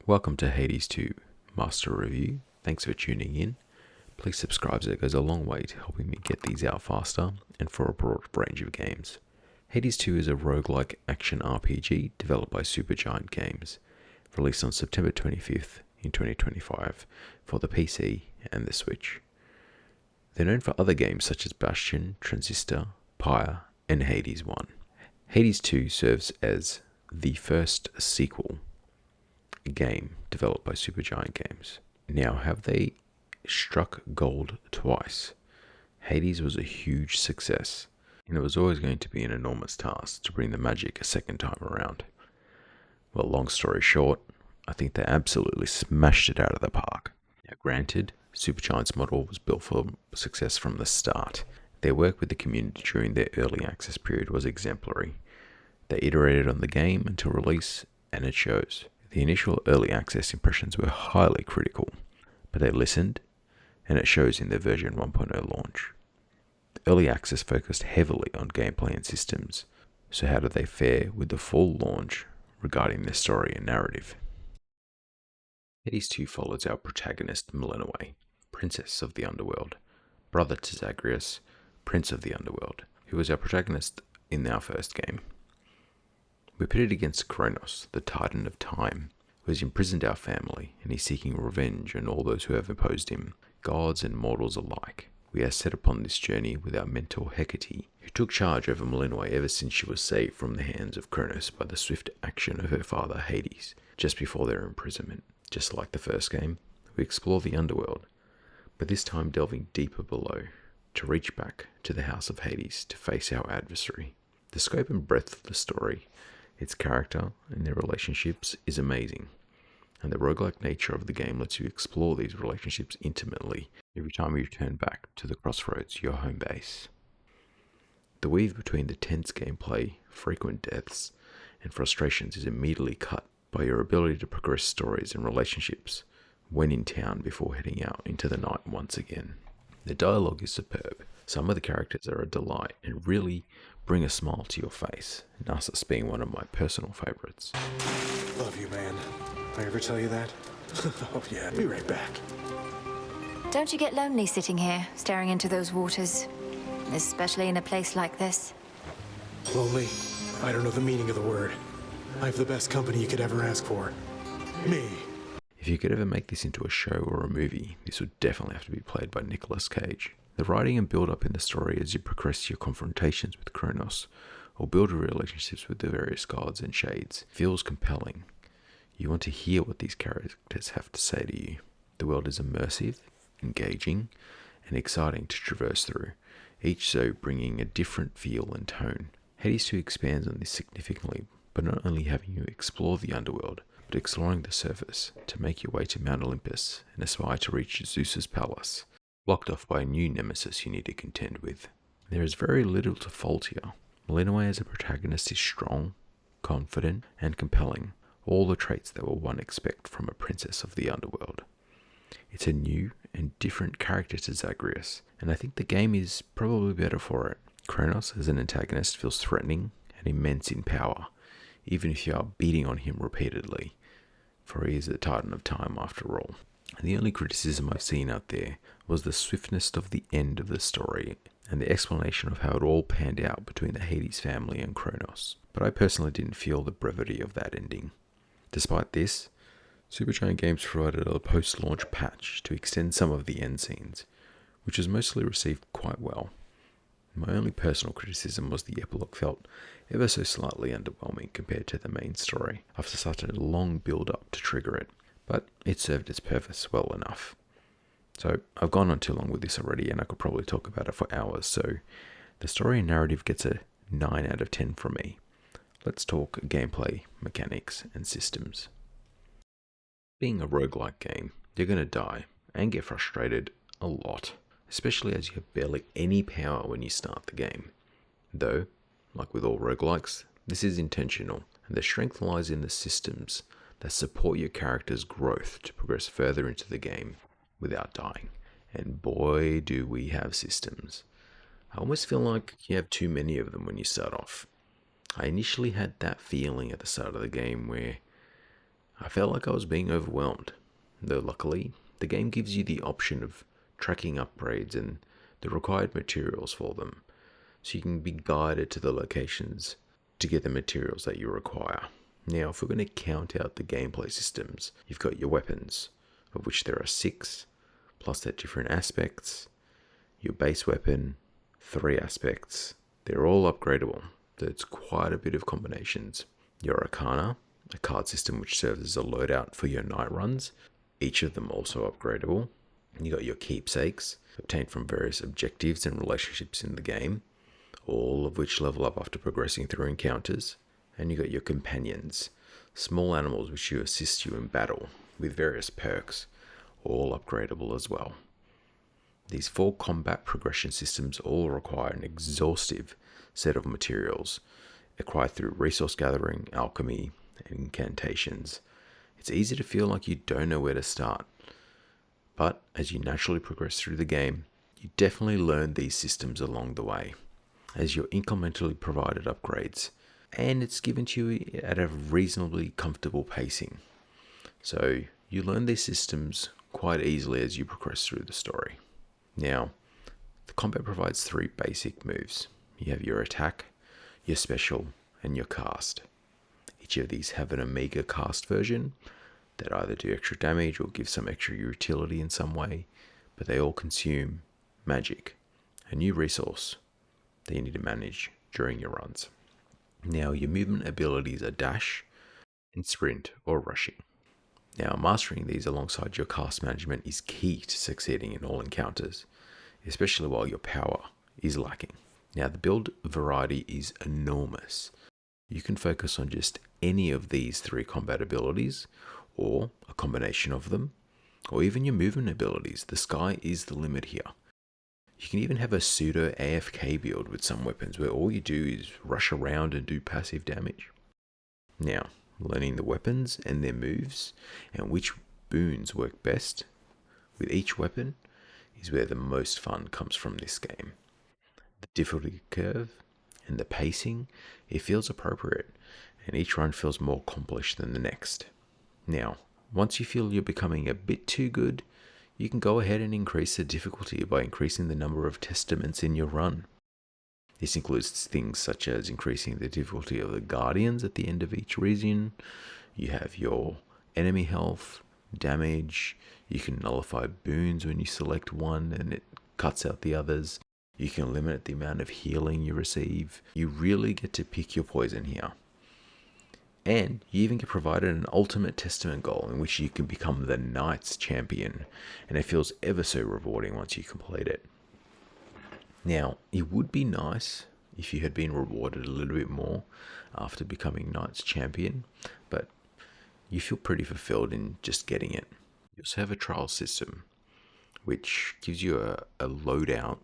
Welcome to Hades 2 Master Review. Thanks for tuning in. Please subscribe as it goes a long way to helping me get these out faster and for a broad range of games. Hades 2 is a roguelike action RPG developed by Supergiant Games, released on September 25th in 2025 for the PC and the Switch. They're known for other games such as Bastion, Transistor, Pyre, and Hades 1. Hades 2 serves as the first sequel game developed by Supergiant Games. Now, have they struck gold twice? Hades was a huge success, and it was always going to be an enormous task to bring the magic a second time around. Well, long story short, I think they absolutely smashed it out of the park. Now, granted, Supergiant's model was built for success from the start. Their work with the community during their early access period was exemplary. They iterated on the game until release, and it shows. The initial early access impressions were highly critical, but they listened, and it shows in their version 1.0 launch. Early access focused heavily on gameplay and systems, so how did they fare with the full launch regarding their story and narrative? Hades 2 follows our protagonist Melinoë, Princess of the Underworld, brother to Zagreus, Prince of the Underworld, who was our protagonist in our first game. We're pitted against Kronos, the Titan of Time, who has imprisoned our family, and he's seeking revenge on all those who have opposed him, gods and mortals alike. We are set upon this journey with our mentor Hecate, who took charge over Melinoë ever since she was saved from the hands of Kronos by the swift action of her father Hades, just before their imprisonment. Just like the first game, we explore the underworld, but this time delving deeper below, to reach back to the house of Hades to face our adversary. The scope and breadth of the story, its character and their relationships is amazing, and the roguelike nature of the game lets you explore these relationships intimately every time you return back to the crossroads, your home base. The weave between the tense gameplay, frequent deaths, and frustrations is immediately cut by your ability to progress stories and relationships when in town before heading out into the night once again. The dialogue is superb. Some of the characters are a delight and really bring a smile to your face, Narcissus being one of my personal favorites. Love you, man. I ever tell you that? Oh yeah, be right back. Don't you get lonely sitting here, staring into those waters? Especially in a place like this? Lonely? I don't know the meaning of the word. I have the best company you could ever ask for. Me. If you could ever make this into a show or a movie, this would definitely have to be played by Nicolas Cage. The writing and build-up in the story as you progress your confrontations with Kronos, or build relationships with the various gods and shades, feels compelling. You want to hear what these characters have to say to you. The world is immersive, engaging, and exciting to traverse through, each so bringing a different feel and tone. Hades 2 expands on this significantly, but not only having you explore the underworld, but exploring the surface to make your way to Mount Olympus and aspire to reach Zeus's palace, blocked off by a new nemesis you need to contend with. There is very little to fault here. Melinoë as a protagonist is strong, confident, and compelling, all the traits that one expect from a princess of the underworld. It's a new and different character to Zagreus, and I think the game is probably better for it. Kronos as an antagonist feels threatening and immense in power, even if you are beating on him repeatedly, for he is the Titan of Time after all. And the only criticism I've seen out there was the swiftness of the end of the story and the explanation of how it all panned out between the Hades family and Kronos. But I personally didn't feel the brevity of that ending. Despite this, Supergiant Games provided a post-launch patch to extend some of the end scenes, which was mostly received quite well. My only personal criticism was the epilogue felt ever so slightly underwhelming compared to the main story, after such a long build-up to trigger it, but it served its purpose well enough. So I've gone on too long with this already, and I could probably talk about it for hours, so the story and narrative gets a 9 out of 10 from me. Let's talk gameplay, mechanics, and systems. Being a roguelike game, you're going to die and get frustrated a lot, especially as you have barely any power when you start the game. Though, like with all roguelikes, this is intentional, and the strength lies in the systems that support your character's growth to progress further into the game without dying. And boy, do we have systems. I almost feel like you have too many of them when you start off. I initially had that feeling at the start of the game where I felt like I was being overwhelmed, though luckily, the game gives you the option of tracking upgrades and the required materials for them, so you can be guided to the locations to get the materials that you require. Now, if we're going to count out the gameplay systems, you've got your weapons, of which there are 6, plus their different aspects, your base weapon, 3 aspects. They're all upgradable, so it's quite a bit of combinations. Your Arcana, a card system which serves as a loadout for your night runs, each of them also upgradable. You got your keepsakes, obtained from various objectives and relationships in the game, all of which level up after progressing through encounters. And you got your companions, small animals which assist you in battle, with various perks, all upgradable as well. These 4 combat progression systems all require an exhaustive set of materials, acquired through resource gathering, alchemy, and incantations. It's easy to feel like you don't know where to start, but as you naturally progress through the game, you definitely learn these systems along the way, as you're incrementally provided upgrades, and it's given to you at a reasonably comfortable pacing. So you learn these systems quite easily as you progress through the story. Now, the combat provides 3 basic moves. You have your attack, your special, and your cast. Each of these have an Omega cast version that either do extra damage or give some extra utility in some way, but they all consume magic, a new resource that you need to manage during your runs. Now, your movement abilities are dash and sprint or rushing. Now, mastering these alongside your cast management is key to succeeding in all encounters, especially while your power is lacking. Now, the build variety is enormous. You can focus on just any of these 3 combat abilities, or a combination of them, or even your movement abilities. The sky is the limit here. You can even have a pseudo AFK build with some weapons where all you do is rush around and do passive damage. Now, learning the weapons and their moves and which boons work best with each weapon is where the most fun comes from this game. The difficulty curve and the pacing, it feels appropriate, and each run feels more accomplished than the next. Now, once you feel you're becoming a bit too good, you can go ahead and increase the difficulty by increasing the number of testaments in your run. This includes things such as increasing the difficulty of the guardians at the end of each region. You have your enemy health, damage. You can nullify boons when you select one and it cuts out the others. You can limit the amount of healing you receive. You really get to pick your poison here. And you even get provided an ultimate testament goal in which you can become the Knight's Champion, and it feels ever so rewarding once you complete it. Now, it would be nice if you had been rewarded a little bit more after becoming Knight's Champion, but you feel pretty fulfilled in just getting it. You also have a trial system, which gives you a loadout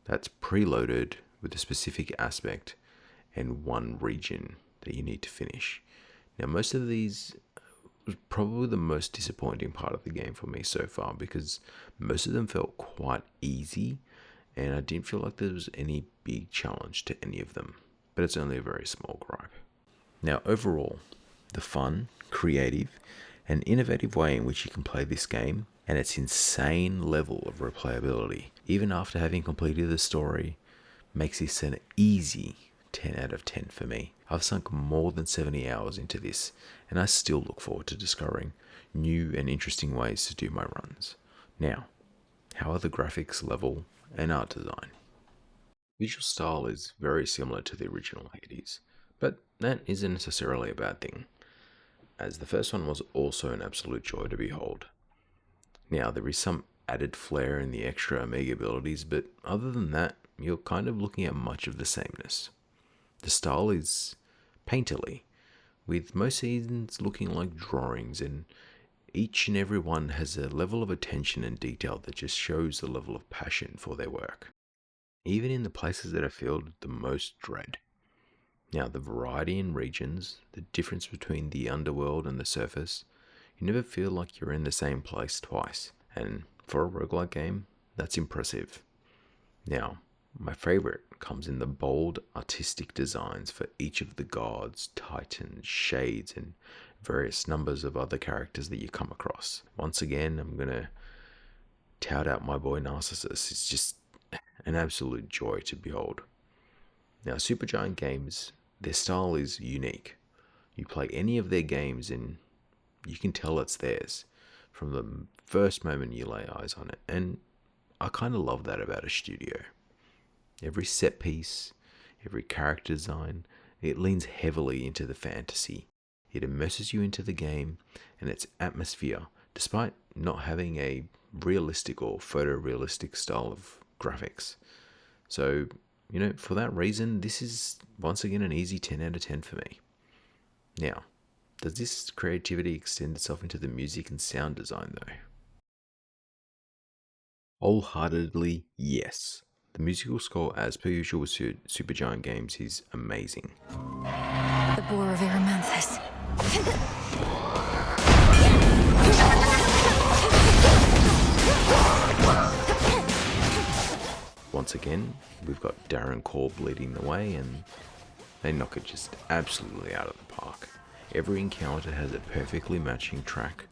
that's preloaded with a specific aspect and one region that you need to finish. Now, most of these was probably the most disappointing part of the game for me so far, because most of them felt quite easy and I didn't feel like there was any big challenge to any of them, but it's only a very small gripe. Now, overall, the fun, creative, and innovative way in which you can play this game and its insane level of replayability, even after having completed the story, makes this an easy 10 out of 10 for me. I've sunk more than 70 hours into this, and I still look forward to discovering new and interesting ways to do my runs. Now, how are the graphics, level, and art design? Visual style is very similar to the original Hades, but that isn't necessarily a bad thing, as the first one was also an absolute joy to behold. Now, there is some added flair in the extra Omega abilities, but other than that, you're kind of looking at much of the sameness. The style is painterly, with most scenes looking like drawings, and each and every one has a level of attention and detail that just shows the level of passion for their work, even in the places that are filled with the most dread. Now, the variety in regions, the difference between the underworld and the surface, you never feel like you're in the same place twice, and for a roguelike game, that's impressive. Now, my favorite comes in the bold artistic designs for each of the gods, titans, shades, and various numbers of other characters that you come across. Once again, I'm going to tout out my boy Narcissus. It's just an absolute joy to behold. Now, Supergiant Games, their style is unique. You play any of their games and you can tell it's theirs from the first moment you lay eyes on it. And I kind of love that about a studio. Every set piece, every character design, it leans heavily into the fantasy. It immerses you into the game and its atmosphere, despite not having a realistic or photorealistic style of graphics. So, for that reason, this is once again an easy 10 out of 10 for me. Now, does this creativity extend itself into the music and sound design though? Wholeheartedly, yes. The musical score, as per usual with Supergiant Games, is amazing. The bore of Eremanthus. Once again, we've got Darren Korb leading the way, and they knock it just absolutely out of the park. Every encounter has a perfectly matching track.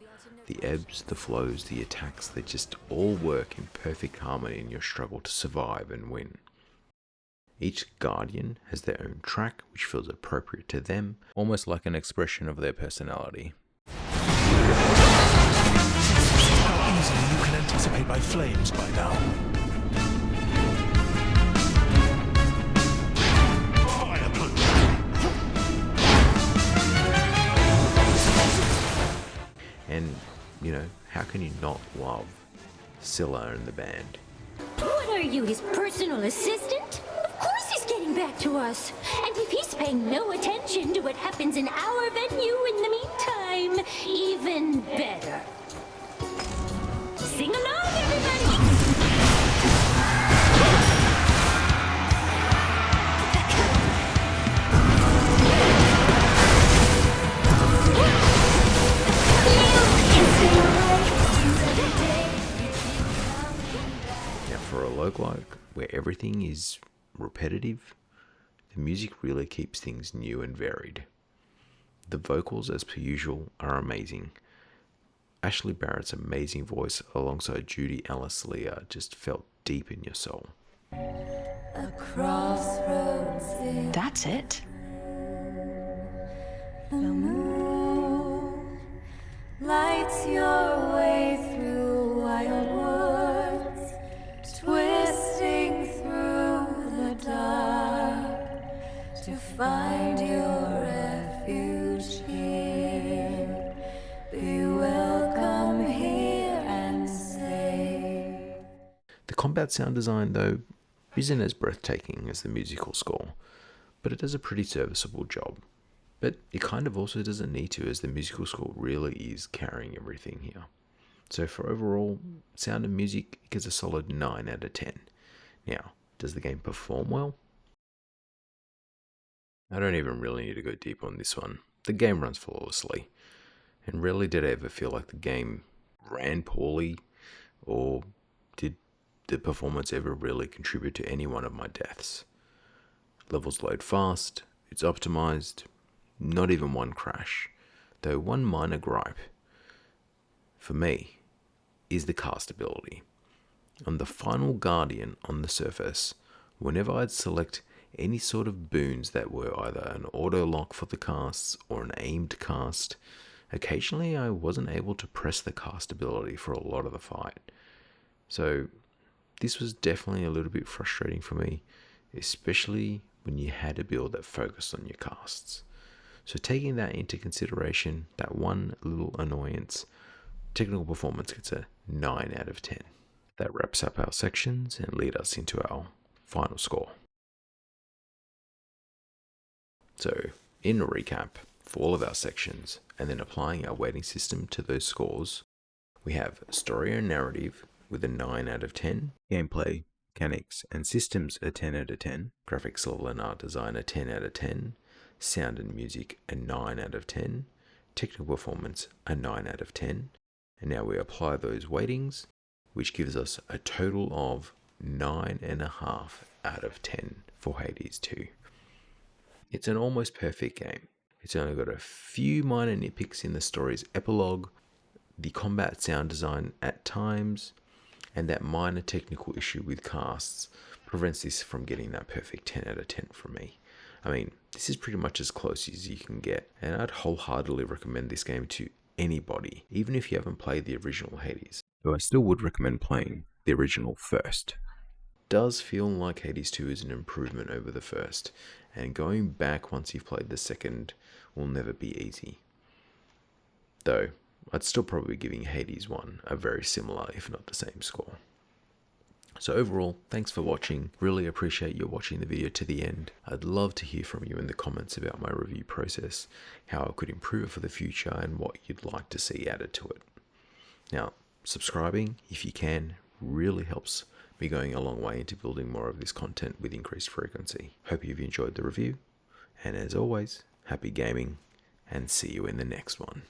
The ebbs, the flows, the attacks, they just all work in perfect harmony in your struggle to survive and win. Each Guardian has their own track, which feels appropriate to them, almost like an expression of their personality. How easily you can anticipate my flames by now. And, how can you not love Scylla and the band? What are you, his personal assistant? Of course he's getting back to us. And if he's paying no attention to what happens in our venue in the meantime, even better. Sing along, everybody! For a roguelike where everything is repetitive, the music really keeps things new and varied. The vocals, as per usual, are amazing. Ashley Barrett's amazing voice alongside Judy Ellis Leah just felt deep in your soul. That's it. The moon lights your way through wild woods, twisting through the dark to find your refuge here. Be welcome here and safe. The combat sound design, though, isn't as breathtaking as the musical score, but it does a pretty serviceable job. But it kind of also doesn't need to, as the musical score really is carrying everything here. So for overall, sound and music, it gets a solid 9 out of 10. Now, does the game perform well? I don't even really need to go deep on this one. The game runs flawlessly, and rarely did I ever feel like the game ran poorly, or did the performance ever really contribute to any one of my deaths. Levels load fast, it's optimized, not even one crash, though one minor gripe, for me, is the castability. On the final Guardian on the surface, whenever I'd select any sort of boons that were either an auto lock for the casts or an aimed cast, occasionally I wasn't able to press the castability for a lot of the fight. So this was definitely a little bit frustrating for me, especially when you had a build that focused on your casts. So taking that into consideration, that one little annoyance, technical performance gets a 9 out of 10. That wraps up our sections and lead us into our final score. So, in a recap for all of our sections, and then applying our weighting system to those scores, we have story and narrative with a 9 out of 10, gameplay, mechanics, and systems a 10 out of 10, graphics level and art design a 10 out of 10, sound and music a 9 out of 10, technical performance a 9 out of 10, and now we apply those weightings, which gives us a total of 9.5 out of 10 for Hades 2. It's an almost perfect game, It's only got a few minor nitpicks in the story's epilogue, the combat sound design at times, and that minor technical issue with casts prevents this from getting that perfect 10 out of 10 from me. I mean, this is pretty much as close as you can get, and I'd wholeheartedly recommend this game to anybody, even if you haven't played the original Hades. Though I still would recommend playing the original first. Does feel like Hades 2 is an improvement over the first, and going back once you've played the second will never be easy. Though, I'd still probably be giving Hades 1 a very similar, if not the same score. So overall, thanks for watching. Really appreciate you watching the video to the end. I'd love to hear from you in the comments about my review process, how I could improve it for the future, and what you'd like to see added to it. Now, subscribing, if you can, really helps me going a long way into building more of this content with increased frequency. Hope you've enjoyed the review, and as always, happy gaming, and see you in the next one.